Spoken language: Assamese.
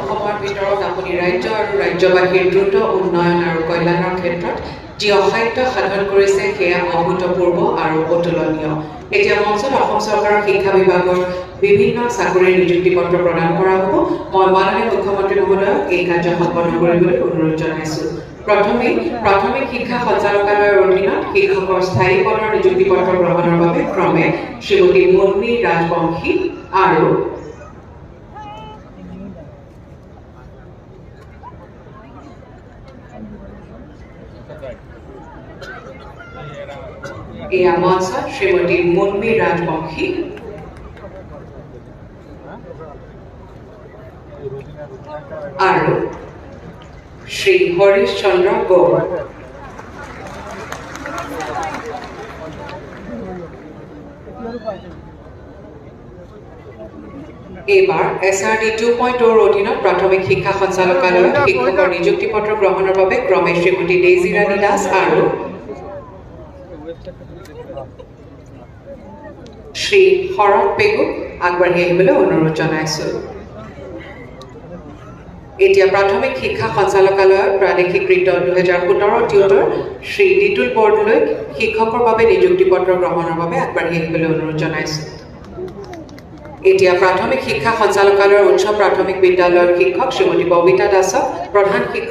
সময়ৰ ভিতৰত আপুনি ৰাজ্য আৰু ৰাজ্যবাসীৰ দ্ৰুত উন্নয়ন আৰু কল্যাণৰ ক্ষেত্ৰত যি অসাধ্য সাধন কৰিছে সেয়া অভূতপূৰ্ব আৰু অতুলনীয়। এতিয়া মঞ্চত অসম চৰকাৰৰ শিক্ষা বিভাগৰ বিভিন্ন চাকৰিৰ নিযুক্তি পত্ৰ প্ৰদান কৰা হ'ব। মই মাননীয় মুখ্যমন্ত্ৰী মহোদয়ক এই কাৰ্য সম্পন্ন কৰিবলৈ অনুৰোধ জনাইছোঁ। প্ৰথমে প্ৰাথমিক শিক্ষা সঞ্চালকালয়ৰ অধীনত শিক্ষকৰ স্থায়ী পদৰ নিযুক্তি পত্ৰ গ্ৰহণৰ বাবে ক্ৰমে শ্ৰীমতী মুন্মী ৰাজবংশী আৰু এয়া মঞ্চত শ্ৰীমতী মুন্মী ৰাজবংশী আৰু শ্ৰী হৰিশ চন্দ্ৰ গৌড়। এইবাৰ SRD 2.0 অধীনত প্ৰাথমিক শিক্ষা সঞ্চালকালয়ত শিক্ষকৰ নিযুক্তি পত্ৰ গ্ৰহণৰ বাবে ক্ৰমে শ্ৰীমতী ডেইজি ৰাণী দাস আৰু শ্ৰী শৰৎ পেগুক আগবাঢ়ি আহিবলৈ অনুৰোধ জনাইছোঁ। এতিয়া প্ৰাথমিক শিক্ষা সঞ্চালকালয়ৰ প্ৰাদেশিকৃত 2017 টিউটৰ শ্ৰী লিটুল বৰদলৈ শিক্ষকৰ বাবে নিযুক্তি পত্ৰ গ্ৰহণৰ বাবে আগবাঢ়ি আহিবলৈ অনুৰোধ জনাইছোঁ। এতিয়া প্ৰাথমিক শিক্ষা সঞ্চালকালয়ৰ উচ্চ প্ৰাথমিক বিদ্যালয়ৰ শিক্ষক শ্ৰীমতী ববিতা দাসক প্ৰধান শিক্ষক